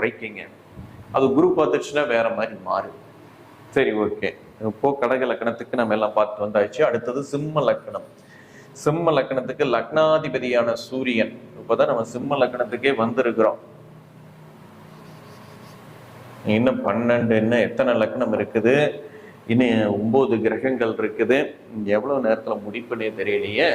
குறைக்குங்க. அது குரு பார்த்துச்சுன்னா வேற மாதிரி மாறும். சரி, ஓகே. இப்போ கடக லக்கணத்துக்கு நம்ம எல்லாம் பார்த்து வந்தாச்சு. அடுத்தது சிம்ம லக்கணம். சிம்ம லக்கணத்துக்கு லக்னாதிபதியான சூரியன். இப்பதான் நம்ம சிம்ம லக்கணத்துக்கே வந்திருக்கிறோம். இன்னும் 12, இன்னும் எத்தனை லக்கணம் இருக்குது, இன்னும் 9 கிரகங்கள் இருக்குது. எவ்வளவு நேரத்துல முடிப்புனே தெரியலையே.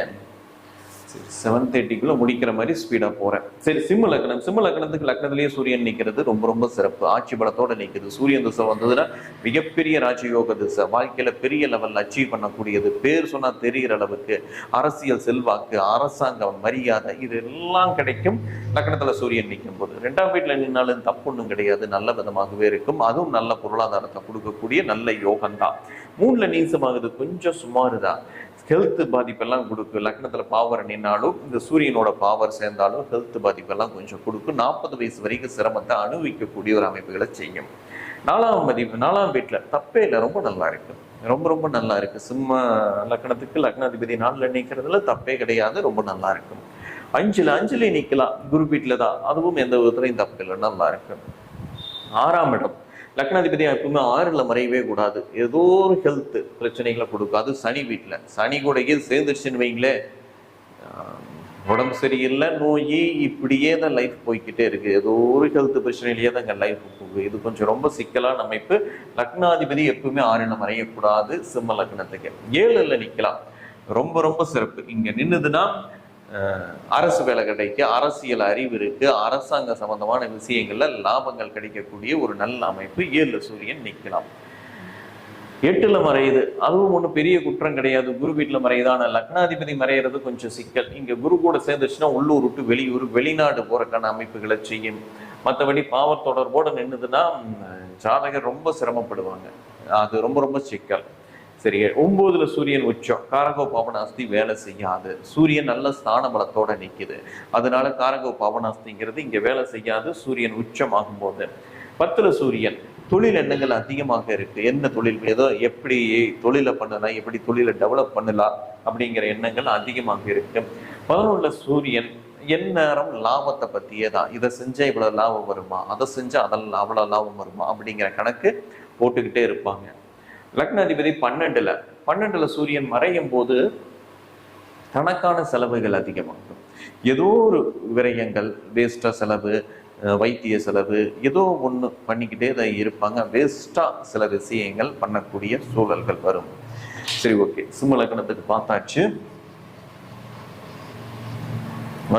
7:30 முடிக்கிற மாதிரி ஸ்பீடா போறேன். சரி, சிம்ம லக்னம். சிம்ம லக்னத்துக்கு லக்னத்திலேயே சூரியன் நிற்கிறது ரொம்ப ரொம்ப சிறப்பு. ஆட்சி பலத்தோட நிற்குது. சூரியன் திசை வந்ததுன்னா மிகப்பெரிய ராஜயோக திசை. வாழ்க்கையில பெரிய லெவல்ல அச்சீவ் பண்ணக்கூடியது. பேர் சொன்னா தெரிகிற அளவுக்கு அரசியல் செல்வாக்கு, அரசாங்கம், மரியாதை இது எல்லாம் கிடைக்கும் லக்னத்துல சூரியன் நிற்கும் போது. 2ஆம் வீட்டுல நின்னாலும் தப்பு ஒன்றும் கிடையாது, நல்ல விதமாகவே இருக்கும். அதுவும் நல்ல பொருளாதாரத்தை கொடுக்கக்கூடிய நல்ல யோகம்தான். 3ல நீசமாகுது, கொஞ்சம் சுமாருதான். ஹெல்த் பாதிப்பெல்லாம் கொடுக்கும். லக்னத்துல பாவர் நின்னாலும் இந்த சூரியனோட பாவர் சேர்ந்தாலும் ஹெல்த் பாதிப்பெல்லாம் கொஞ்சம் கொடுக்கும். 40 வயசு வரைக்கும் சிரமத்தை அனுபவிக்கக்கூடிய ஒரு அமைப்புகளை செய்யும். 4ஆம் வீட்டுல தப்பே இல்லை, ரொம்ப நல்லா இருக்கு. ரொம்ப ரொம்ப நல்லா இருக்கு. சிம்ம லக்னத்துக்கு லக்னாதிபதி 4ல நிற்கிறதுல தப்பே கிடையாது, ரொம்ப நல்லா இருக்கும். 5ல நிக்கலாம், குரு வீட்டுல தான். அதுவும் எந்த விதத்துலையும் தப்பு இல்லை, நல்லா இருக்கு. 6ஆம் இடம் லக்னாதிபதி எப்பவுமே 6ல மறையவே கூடாது. ஏதோ ஒரு ஹெல்த் பிரச்சனைகளை கொடுக்கும். அது சனி வீட்டுல. சனி கூடயே சேர்ந்துருச்சுன்னு வைங்களே, உடம்பு சரியில்லை, நோய், இப்படியே தான் லைஃப் போய்கிட்டே இருக்கு. ஏதோ ஒரு ஹெல்த் பிரச்சனையிலேயே தான் லைஃப் போகுது. இது கொஞ்சம் ரொம்ப சிக்கலான அமைப்பு. லக்னாதிபதி எப்பவுமே 6ல மறையக்கூடாது. சிம்ம லக்னத்துக்கு 7ல நிக்கலாம், ரொம்ப ரொம்ப சிறப்பு. இங்க நின்னுதுன்னா அரசு வேலை கிடைக்க, அரசியல் அறிவு இருக்கு, அரசாங்க சம்பந்தமான விஷயங்கள்ல லாபங்கள் கிடைக்கக்கூடிய ஒரு நல்ல அமைப்பு. 7ல சூரியன் நிக்கலாம். 8ல மறையுது, அதுவும் ஒன்றும் பெரிய குற்றம் கிடையாது. குரு வீட்டுல மறையுதான. லக்னாதிபதி மறையிறது கொஞ்சம் சிக்கல். இங்க குரு கூட சேர்ந்துச்சுன்னா உள்ளூர் விட்டு வெளியூர், வெளிநாடு போறக்கான அமைப்புகளை செய்யும். மற்றபடி பாவர் தொடர்போட நின்றுதுன்னா ஜாதகர் ரொம்ப சிரமப்படுவாங்க. அது ரொம்ப ரொம்ப சிக்கல். சரி, 9ல சூரியன் உச்சம். காரகோ பாவனாஸ்தி வேலை செய்யாது. சூரியன் நல்ல ஸ்தான பலத்தோட நிற்குது. அதனால காரகோ பாவனாஸ்திங்கிறது இங்க வேலை செய்யாது. சூரியன் உச்சம் ஆகும் போது 10ல சூரியன். தொழில் எண்ணங்கள் அதிகமாக இருக்கு. என்ன தொழில், ஏதோ எப்படி தொழிலை பண்ணலாம், எப்படி தொழிலை டெவலப் பண்ணலாம் அப்படிங்கிற எண்ணங்கள் அதிகமாக இருக்கு. 11ல சூரியன் எந்நேரம் லாபத்தை பத்தியே தான். இதை செஞ்சா இவ்வளவு லாபம் வருமா, அதை செஞ்சா அதெல்லாம் அவ்வளவு லாபம் வருமா அப்படிங்கிற கணக்கு போட்டுக்கிட்டே இருப்பாங்க. லக்னாதிபதி 12ல சூரியன் மறையும் போது தனக்கான செலவுகள் அதிகமாகும். ஏதோ ஒரு விரயங்கள், வேஸ்டா செலவு, வைத்திய செலவு, ஏதோ ஒண்ணு பண்ணிக்கிட்டே தான் இருப்பாங்க. வேஸ்டா சில விஷயங்கள் பண்ணக்கூடிய சூழல்கள் வரும். சரி, ஓகே. சிம்ம லக்னத்துக்கு பார்த்தாச்சு.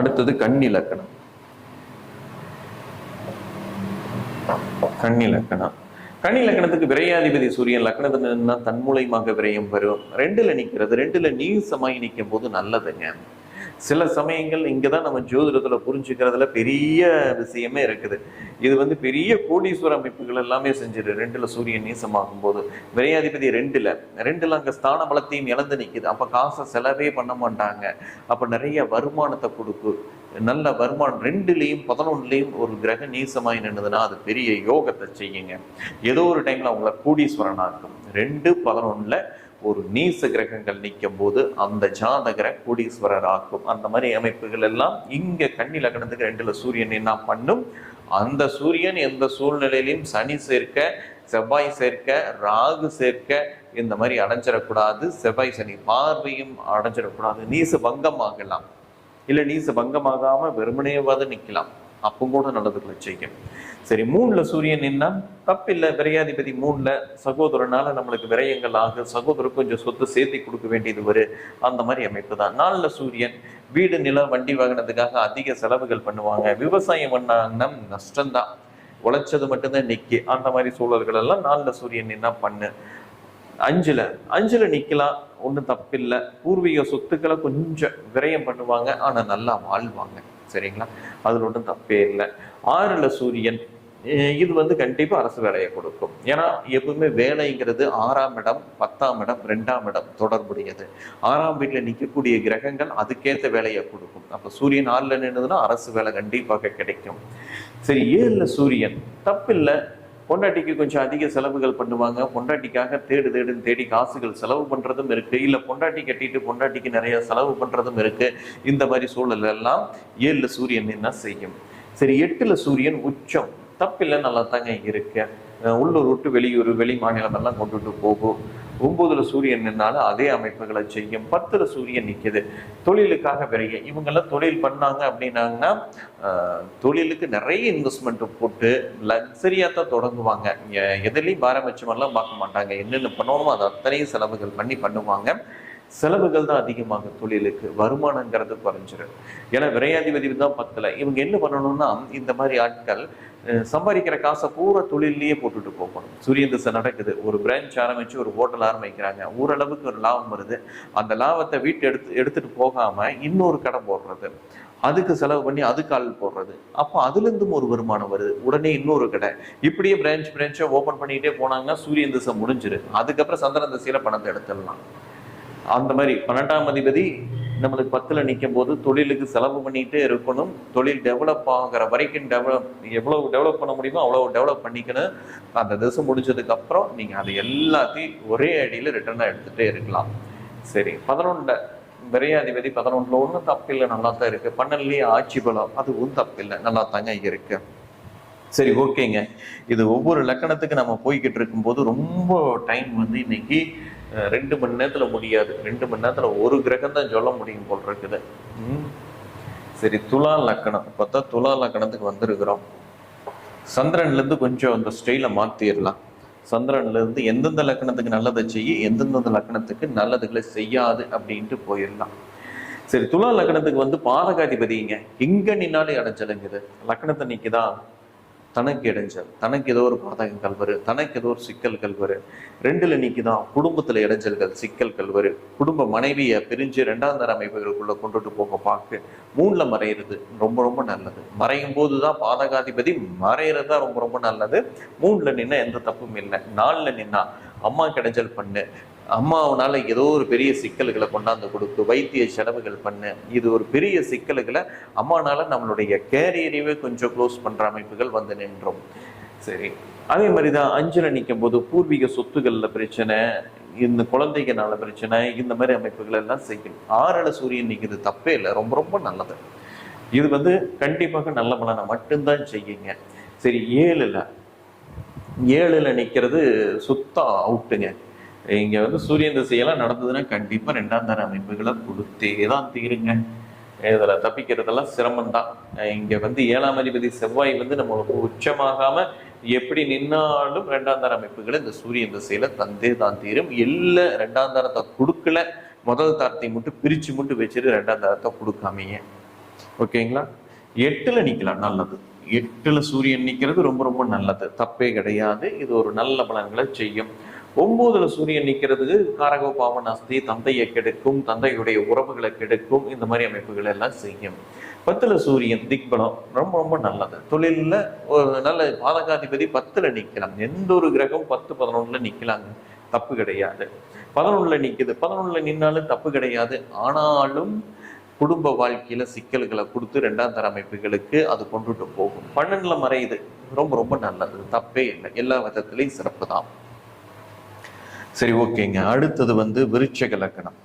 அடுத்தது கன்னி லக்னம். கன்னி லக்னம். கன்னி லக்னத்துக்கு விரையாதிபதி சூரியன். லக்னத்துல தன் மூலயமாக விரயம் வரும். 2ல நிற்கிறது. 2ல நீசமாகி நிற்கும் போது நல்லதுங்க. சில சமயங்கள் இங்கதான் நம்ம ஜோதிடத்துல புரிஞ்சுக்கிறதுல பெரிய விஷயமே இருக்குது. இது பெரிய கோடீஸ்வர அமைப்புகள் எல்லாமே செஞ்சிரு. 2ல சூரியன் நீசமாகும் போது விரையாதிபதி 2ல அங்க ஸ்தான பலத்தையும் இழந்து நிக்குது. அப்ப காசை செலவே பண்ண மாட்டாங்க. அப்ப நிறைய வருமானத்தை கொடுக்கும். நல்ல வருமானம். 2லயும் 11லயும் ஒரு கிரக நீசமாய் நின்றுதுன்னா அது பெரிய யோகத்தை செய்யுங்க. ஏதோ ஒரு டைம்ல அவங்கள கோடீஸ்வரன் ஆக்கும். 2, 11ல ஒரு நீச கிரகங்கள் நிற்கும் போது அந்த ஜாதகரை கோடீஸ்வரர் ஆக்கும். அந்த மாதிரி அமைப்புகள் எல்லாம் இங்க கன்னி லக்னத்துக்கு 2ல சூரியன் என்ன பண்ணும்? அந்த சூரியன் எந்த சூழ்நிலையிலையும் சனி சேர்க்க, செவ்வாய் சேர்க்க, ராகு சேர்க்க இந்த மாதிரி அடைஞ்சிடக்கூடாது. செவ்வாய் சனி பார்வையும் அடைஞ்சிடக்கூடாது. நீச பங்கம் ஆகலாம், இல்ல நீச பங்கமாகாம வெறுமனேவாத நிக்கலாம். அப்போ கூட நல்லதுகளை செய்யும். சரி, 3ல சூரியன் நின்னா தப்பில்லை. விரையாதிபதி 3ல சகோதரனால நம்மளுக்கு விரயங்கள் ஆகும். சகோதரருக்கு கொஞ்சம் சொத்து சேர்த்தி கொடுக்க வேண்டியது வரும். அந்த மாதிரி அமைப்பு தான். 4ல சூரியன் வீடு, நிலம், வண்டி வாங்கினதுக்காக அதிக செலவுகள் பண்ணுவாங்க. விவசாயம் பண்ணாங்கன்னா நஷ்டம்தான். உழைச்சது மட்டும்தான் நிக்கி. அந்த மாதிரி சூழல்கள் எல்லாம் 4ல சூரியன் நின்னா பண்ணு. 5ல நிக்கலாம், ஒன்றும் தப்பில்லை. பூர்வீக சொத்துக்களை கொஞ்சம் விரயம் பண்ணுவாங்க, ஆனா நல்லா வாழ்வாங்க. சரிங்களா, அதுல ஒன்றும் தப்பே இல்லை. 6ல சூரியன். இது கண்டிப்பா அரசு வேலையை கொடுக்கும். ஏன்னா எப்பவுமே வேலைங்கிறது 6ஆம் இடம், 10ஆம் இடம், 2ஆம் இடம் தொடர்புடையது. 6ஆம் வீட்டுல நிற்கக்கூடிய கிரகங்கள் அதுக்கேற்ற வேலையை கொடுக்கும். அப்ப சூரியன் 6ல நின்றுதுன்னா அரசு வேலை கண்டிப்பாக கிடைக்கும். சரி, 7ல சூரியன். தப்பில்லை. பொண்டாட்டிக்கு கொஞ்சம் அதிக செலவுகள் பண்ணுவாங்க. பொண்டாட்டிக்காக தேடி காசுகள் செலவு பண்றதும் இருக்கு. இல்ல பொண்டாட்டி கட்டிட்டு பொண்டாட்டிக்கு நிறைய செலவு பண்றதும் இருக்கு. இந்த மாதிரி சூழல் எல்லாம் 7ல சூரியன் என்ன செய்யும்? சரி, 8ல சூரியன் உச்சம். தப்பில்லை, நல்லா தாங்க இருக்கு. உள்ளூர் விட்டு வெளியூர் வெளி மாநிலம் எல்லாம் கொண்டுட்டு போகும். 9ல சூரியன் நின்னாலும் அதே அமைப்புகளை செய்யும். 10ல சூரியன் நிக்குது, தொழிலுக்காக விரைய. இவங்கெல்லாம் தொழில் பண்ணாங்க அப்படின்னாங்கன்னா தொழிலுக்கு நிறைய இன்வெஸ்ட்மெண்ட் போட்டு லக்ஸரியா தான் தொடங்குவாங்க. எதுலையும் பாரபட்சமெல்லாம் பார்க்க மாட்டாங்க. என்னென்ன பண்ணணுமோ அது அத்தனையும் செலவுகள் பண்ணி பண்ணுவாங்க. செலவுகள் தான் அதிகமாக தொழிலுக்கு, வருமானங்கிறது குறைஞ்சிடும். ஏன்னா விரையாதிபதி தான் 10ல. இவங்க என்ன பண்ணணும்னா இந்த மாதிரி ஆட்கள் சம்பாதிக்கிற காசை பூரா தொழிலையே போட்டுட்டு போகணும். சூரியன் திசை நடக்குது, ஒரு பிரான்ச் ஆரம்பிச்சு ஒரு ஹோட்டல் ஆரம்பிக்கிறாங்க, ஓரளவுக்கு ஒரு லாபம் வருது. அந்த லாபத்தை எடுத்துட்டு போகாம இன்னொரு கடை போடுறது, அதுக்கு செலவு பண்ணி அதுக்கு ஆள் போடுறது, அப்போ அதுல இருந்தும் ஒரு வருமானம் வருது. உடனே இன்னொரு கடை, இப்படியே பிரான்ச்சா ஓபன் பண்ணிக்கிட்டே போனாங்கன்னா சூரியன் திசை முடிஞ்சிரு. அதுக்கப்புறம் சந்திரன் திசையில பணத்தை எடுத்துடலாம். அந்த மாதிரி 12ஆம் அதிபதி நம்மளுக்கு 10ல நிற்கும் போது தொழிலுக்கு செலவு பண்ணிக்கிட்டே இருக்கணும். தொழில் டெவலப் ஆகிற வரைக்கும் எவ்வளவு டெவலப் பண்ண முடியுமோ அவ்வளவு டெவலப் பண்ணிக்கணும். அந்த திசை முடிஞ்சதுக்கு அப்புறம் நீங்க அதை எல்லாத்தையும் ஒரே அடியில ரிட்டர்னா எடுத்துட்டே இருக்கலாம். சரி, 11 விரையாதிபதி 11ல ஒன்றும் தப்பு இல்லை, நல்லா தான் இருக்கு. 12லயே ஆட்சி பலம், அதுவும் தப்பு இல்லை, நல்லா தாங்க இருக்கு. சரி, ஓகேங்க. இது ஒவ்வொரு லக்கணத்துக்கு நம்ம போய்கிட்டு இருக்கும்போது ரொம்ப டைம் இன்னைக்கு 2 மணி நேரத்துல முடியாது. 2 மணி நேரத்துல ஒரு கிரகம் தான் சொல்ல முடியும் போல் இருக்குது. சரி, துலா லக்கணம். பார்த்தா துலா லக்கணத்துக்கு வந்திருக்கிறோம். சந்திரன்ல இருந்து கொஞ்சம் அந்த ஸ்டைல மாத்திடலாம். சந்திரன்ல இருந்து எந்தெந்த லக்கணத்துக்கு நல்லதை செய்ய, எந்தெந்த லக்கணத்துக்கு நல்லதுகளை செய்யாது அப்படின்ட்டு போயிடலாம். சரி, துலா லக்கணத்துக்கு பாதகாதிபதிங்க எங்க நின்னாலும் இடைஞ்சலுங்குது. லக்கணத்தை நிக்குதா, தனக்கு இடைஞ்சல், தனக்கு ஏதோ ஒரு பாதகங்கள் வரும், தனக்கு ஏதோ ஒரு சிக்கல்கள் வரும். 2ல நிக்குதான், குடும்பத்துல இடைஞ்சல்கள் சிக்கல்கள் வரும். குடும்ப மனைவியை பிரிஞ்சு 2ஆம் தர அமைப்புகளுக்குள்ள கொண்டுட்டு போக பார்க்க. 3ல மறையிறது ரொம்ப ரொம்ப நல்லது. மறையும் போதுதான் பாதகாதிபதி மறையிறது தான் ரொம்ப ரொம்ப நல்லது. 3ல நின்னா எந்த தப்பும் இல்லை. 4ல நின்னா அம்மா இடைஞ்சல் பண்ணு, அம்மாவனால ஏதோ ஒரு பெரிய சிக்கல்களை கொண்டாந்து கொடுத்து வைத்திய செலவுகள் பண்ணு, இது ஒரு பெரிய சிக்கல்களை அம்மானால நம்மளுடைய கேரியரையே கொஞ்சம் க்ளோஸ் பண்ற அமைப்புகள் நின்றோம். சரி, அதே மாதிரிதான் 5ல நிற்கும் போது பூர்வீக சொத்துக்கள்ல பிரச்சனை, இந்த குழந்தைகளால பிரச்சனை, இந்த மாதிரி அமைப்புகள் எல்லாம் செய்யும். 6ல சூரியன் நிற்கிறது தப்பே இல்லை, ரொம்ப ரொம்ப நல்லது. இது கண்டிப்பாக நல்ல பலனை மட்டும்தான் செய்யுங்க. சரி, 7ல நிற்கிறது சுத்தம் அவுட்டுங்க. இங்க சூரியன் திசையெல்லாம் நடந்ததுன்னா கண்டிப்பா 2ஆம் தர அமைப்புகளை கொடுத்தே தான் தீருங்க. இதுல தப்பிக்கிறதெல்லாம் சிரமம்தான். இங்க 7ஆம் அதிபதி செவ்வாய் நம்மளுக்கு உச்சமாகாம எப்படி நின்னாலும் 2ஆம் தர அமைப்புகளை இந்த சூரியன் திசையில தந்தே தான் தீரும். இல்ல 2ஆம் தரத்தை கொடுக்கல, முதல் தரத்தை மட்டும் பிரிச்சு மட்டும் வச்சுட்டு 2ஆம் தரத்தை கொடுக்காமீங்க. ஓகேங்களா? 8ல நிக்கலாம், நல்லது. 8ல சூரியன் நிக்கிறது ரொம்ப ரொம்ப நல்லது, தப்பே கிடையாது. இது ஒரு நல்ல பலன்களை செய்யும். 9ல சூரியன் நிற்கிறது காரகோ பாவனாஸ்தி, தந்தையை கெடுக்கும், தந்தையுடைய உறவுகளை கெடுக்கும், இந்த மாதிரி அமைப்புகள் எல்லாம் செய்யும். 10ல சூரியன் திக்பலம், ரொம்ப ரொம்ப நல்லது. தொழில ஒரு நல்ல பாதகாதிபதி 10ல நிக்கலாம். எந்த ஒரு கிரகம் 10, 11ல நிக்கலாங்க, தப்பு கிடையாது. 11ல நிக்குது, 11ல நின்னாலும் தப்பு கிடையாது. ஆனாலும் குடும்ப வாழ்க்கையில சிக்கல்களை கொடுத்து 2ஆம் தர அமைப்புகளுக்கு அது கொண்டுட்டு போகும். 12ல மறையுது, ரொம்ப ரொம்ப நல்லது, தப்பே இல்லை, எல்லா விதத்திலையும் சிறப்பு தான். சரி, ஓகேங்க. அடுத்தது விருச்சிக லக்கணம்.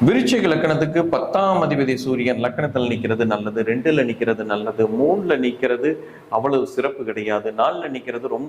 விருச்சிக லக்கணத்துக்கு 10ஆம் அதிபதி சூரியன் லக்கணத்தில் நிக்கிறது நல்லது, 2ல நிக்கிறது நல்லது, 3ல நிக்கிறது அவ்வளவு சிறப்பு கிடையாது, 4ல நிக்கிறது ரொம்ப